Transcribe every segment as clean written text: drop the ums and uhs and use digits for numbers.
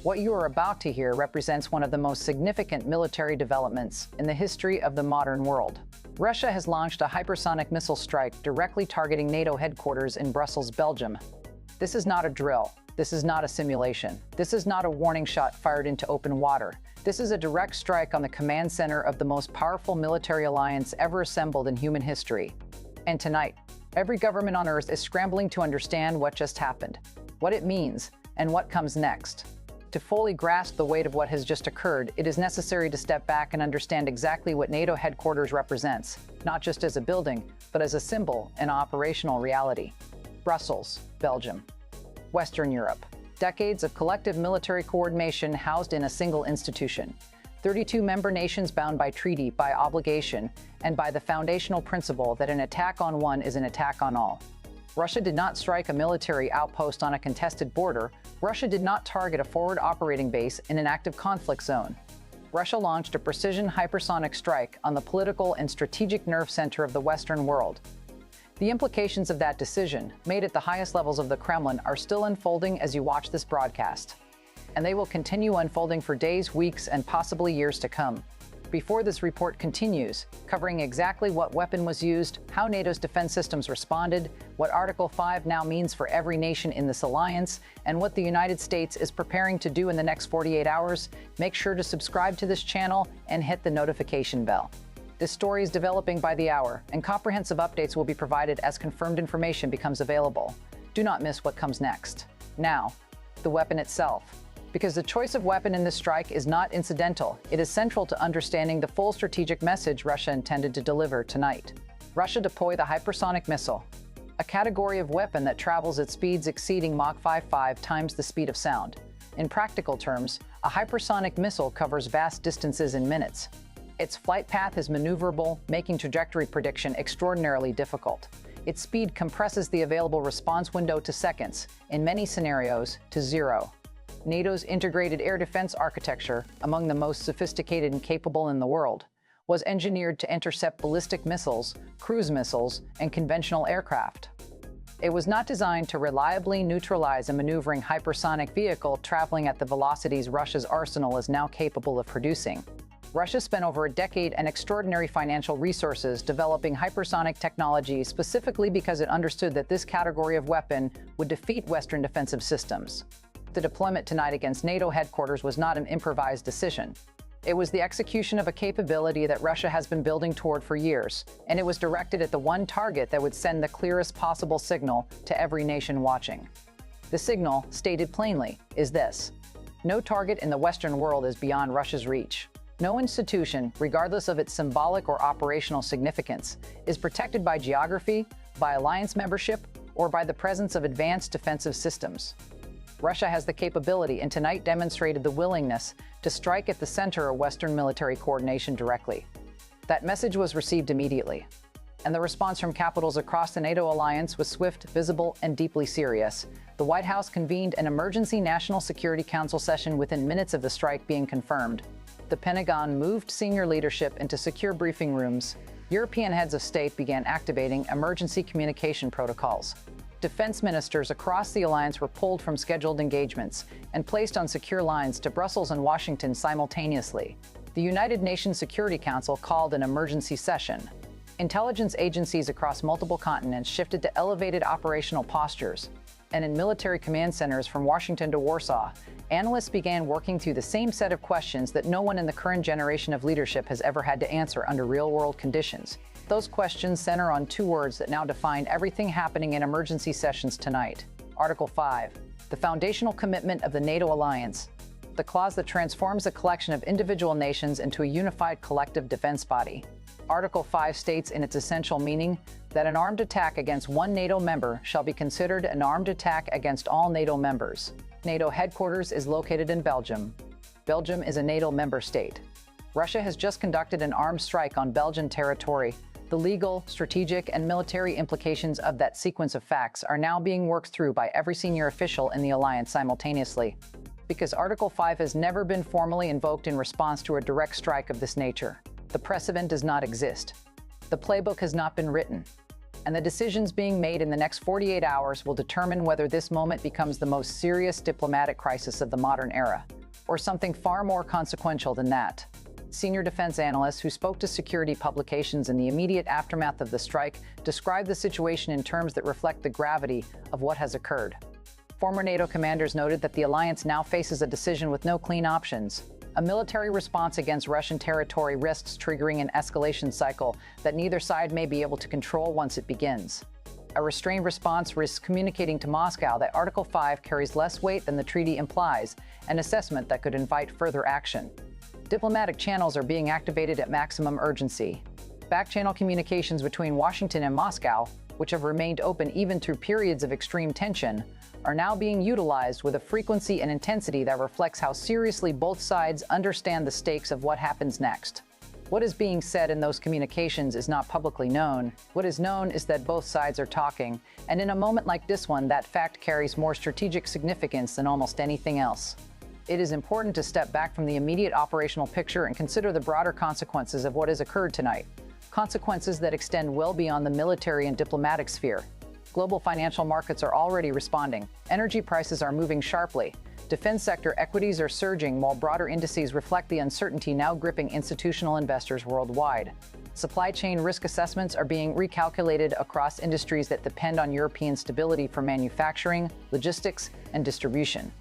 What you are about to hear represents one of the most significant military developments in the history of the modern world. Russia has launched a hypersonic missile strike directly targeting NATO headquarters in Brussels, Belgium. This is not a drill. This is not a simulation. This is not a warning shot fired into open water. This is a direct strike on the command center of the most powerful military alliance ever assembled in human history. And tonight, every government on Earth is scrambling to understand what just happened, what it means, and what comes next. To fully grasp the weight of what has just occurred, it is necessary to step back and understand exactly what NATO headquarters represents, not just as a building, but as a symbol and operational reality. Brussels, Belgium. Western Europe. Decades of collective military coordination housed in a single institution. 32 member nations bound by treaty, by obligation, and by the foundational principle that an attack on one is an attack on all. Russia did not strike a military outpost on a contested border. Russia did not target a forward operating base in an active conflict zone. Russia launched a precision hypersonic strike on the political and strategic nerve center of the Western world. The implications of that decision, made at the highest levels of the Kremlin, are still unfolding as you watch this broadcast. And they will continue unfolding for days, weeks, and possibly years to come. Before this report continues, covering exactly what weapon was used, how NATO's defense systems responded, what Article 5 now means for every nation in this alliance, and what the United States is preparing to do in the next 48 hours, make sure to subscribe to this channel and hit the notification bell. This story is developing by the hour, and comprehensive updates will be provided as confirmed information becomes available. Do not miss what comes next. Now, the weapon itself. Because the choice of weapon in this strike is not incidental, it is central to understanding the full strategic message Russia intended to deliver tonight. Russia deployed the hypersonic missile, a category of weapon that travels at speeds exceeding Mach 5 times the speed of sound. In practical terms, a hypersonic missile covers vast distances in minutes. Its flight path is maneuverable, making trajectory prediction extraordinarily difficult. Its speed compresses the available response window to seconds, in many scenarios, to zero. NATO's integrated air defense architecture, among the most sophisticated and capable in the world, was engineered to intercept ballistic missiles, cruise missiles, and conventional aircraft. It was not designed to reliably neutralize a maneuvering hypersonic vehicle traveling at the velocities Russia's arsenal is now capable of producing. Russia spent over a decade and extraordinary financial resources developing hypersonic technology specifically because it understood that this category of weapon would defeat Western defensive systems. The deployment tonight against NATO headquarters was not an improvised decision. It was the execution of a capability that Russia has been building toward for years, and it was directed at the one target that would send the clearest possible signal to every nation watching. The signal, stated plainly, is this: no target in the Western world is beyond Russia's reach. No institution, regardless of its symbolic or operational significance, is protected by geography, by alliance membership, or by the presence of advanced defensive systems. Russia has the capability and tonight demonstrated the willingness to strike at the center of Western military coordination directly. That message was received immediately, and the response from capitals across the NATO alliance was swift, visible, and deeply serious. The White House convened an emergency National Security Council session within minutes of the strike being confirmed. The Pentagon moved senior leadership into secure briefing rooms. European heads of state began activating emergency communication protocols. Defense ministers across the alliance were pulled from scheduled engagements and placed on secure lines to Brussels and Washington simultaneously. The United Nations Security Council called an emergency session. Intelligence agencies across multiple continents shifted to elevated operational postures, and in military command centers from Washington to Warsaw, analysts began working through the same set of questions that no one in the current generation of leadership has ever had to answer under real-world conditions. Those questions center on two words that now define everything happening in emergency sessions tonight. Article 5, the foundational commitment of the NATO alliance, the clause that transforms a collection of individual nations into a unified collective defense body. Article 5 states in its essential meaning that an armed attack against one NATO member shall be considered an armed attack against all NATO members. NATO headquarters is located in Belgium. Belgium is a NATO member state. Russia has just conducted an armed strike on Belgian territory. The legal, strategic, and military implications of that sequence of facts are now being worked through by every senior official in the alliance simultaneously. Because Article 5 has never been formally invoked in response to a direct strike of this nature. The precedent does not exist. The playbook has not been written. and the decisions being made in the next 48 hours will determine whether this moment becomes the most serious diplomatic crisis of the modern era, or something far more consequential than that. Senior defense analysts who spoke to security publications in the immediate aftermath of the strike described the situation in terms that reflect the gravity of what has occurred. Former NATO commanders noted that the alliance now faces a decision with no clean options. A military response against Russian territory risks triggering an escalation cycle that neither side may be able to control once it begins. A restrained response risks communicating to Moscow that Article 5 carries less weight than the treaty implies, an assessment that could invite further action. Diplomatic channels are being activated at maximum urgency. Back-channel communications between Washington and Moscow, which have remained open even through periods of extreme tension, are now being utilized with a frequency and intensity that reflects how seriously both sides understand the stakes of what happens next. What is being said in those communications is not publicly known. What is known is that both sides are talking, and in a moment like this one, that fact carries more strategic significance than almost anything else. It is important to step back from the immediate operational picture and consider the broader consequences of what has occurred tonight. Consequences that extend well beyond the military and diplomatic sphere. Global financial markets are already responding. Energy prices are moving sharply. Defense sector equities are surging while broader indices reflect the uncertainty now gripping institutional investors worldwide. Supply chain risk assessments are being recalculated across industries that depend on European stability for manufacturing, logistics, and distribution.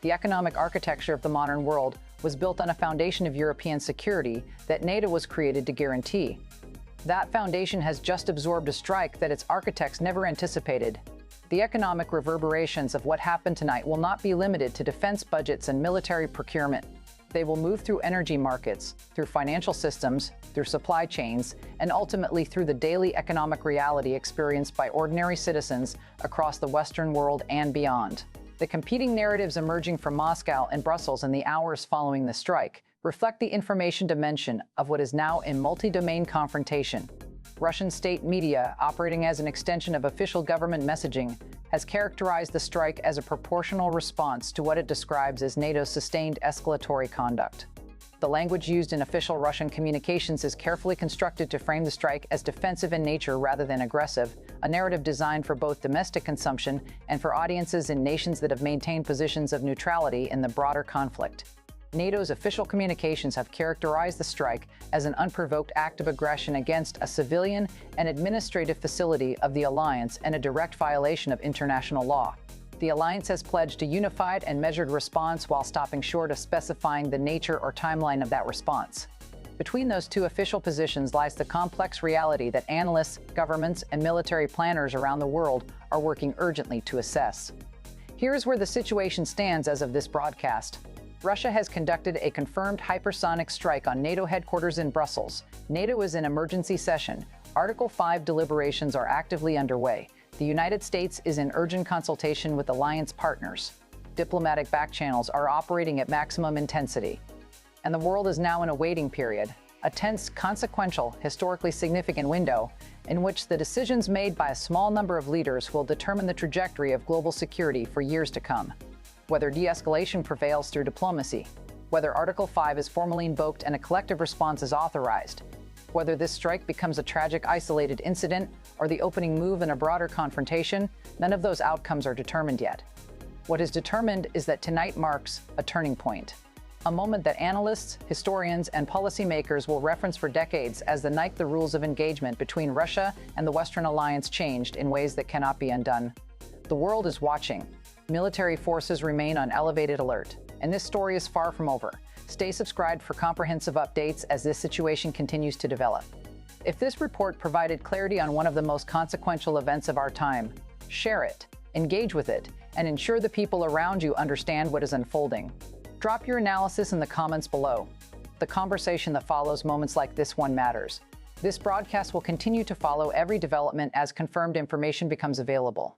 The economic architecture of the modern world was built on a foundation of European security that NATO was created to guarantee. That foundation has just absorbed a strike that its architects never anticipated. The economic reverberations of what happened tonight will not be limited to defense budgets and military procurement. They will move through energy markets, through financial systems, through supply chains, and ultimately through the daily economic reality experienced by ordinary citizens across the Western world and beyond. The competing narratives emerging from Moscow and Brussels in the hours following the strike reflect the information dimension of what is now a multi-domain confrontation. Russian state media, operating as an extension of official government messaging, has characterized the strike as a proportional response to what it describes as NATO's sustained escalatory conduct. The language used in official Russian communications is carefully constructed to frame the strike as defensive in nature rather than aggressive, a narrative designed for both domestic consumption and for audiences in nations that have maintained positions of neutrality in the broader conflict. NATO's official communications have characterized the strike as an unprovoked act of aggression against a civilian and administrative facility of the alliance and a direct violation of international law. The alliance has pledged a unified and measured response while stopping short of specifying the nature or timeline of that response. Between those two official positions lies the complex reality that analysts, governments, and military planners around the world are working urgently to assess. Here's where the situation stands as of this broadcast. Russia has conducted a confirmed hypersonic strike on NATO headquarters in Brussels. NATO is in emergency session. Article 5 deliberations are actively underway. The United States is in urgent consultation with alliance partners. Diplomatic backchannels are operating at maximum intensity. And the world is now in a waiting period, a tense, consequential, historically significant window in which the decisions made by a small number of leaders will determine the trajectory of global security for years to come. Whether de-escalation prevails through diplomacy, whether Article 5 is formally invoked and a collective response is authorized, whether this strike becomes a tragic isolated incident or the opening move in a broader confrontation, none of those outcomes are determined yet. What is determined is that tonight marks a turning point, a moment that analysts, historians, and policymakers will reference for decades as the night the rules of engagement between Russia and the Western alliance changed in ways that cannot be undone. The world is watching. Military forces remain on elevated alert, and this story is far from over. Stay subscribed for comprehensive updates as this situation continues to develop. If this report provided clarity on one of the most consequential events of our time, share it, engage with it, and ensure the people around you understand what is unfolding. Drop your analysis in the comments below. The conversation that follows moments like this one matters. This broadcast will continue to follow every development as confirmed information becomes available.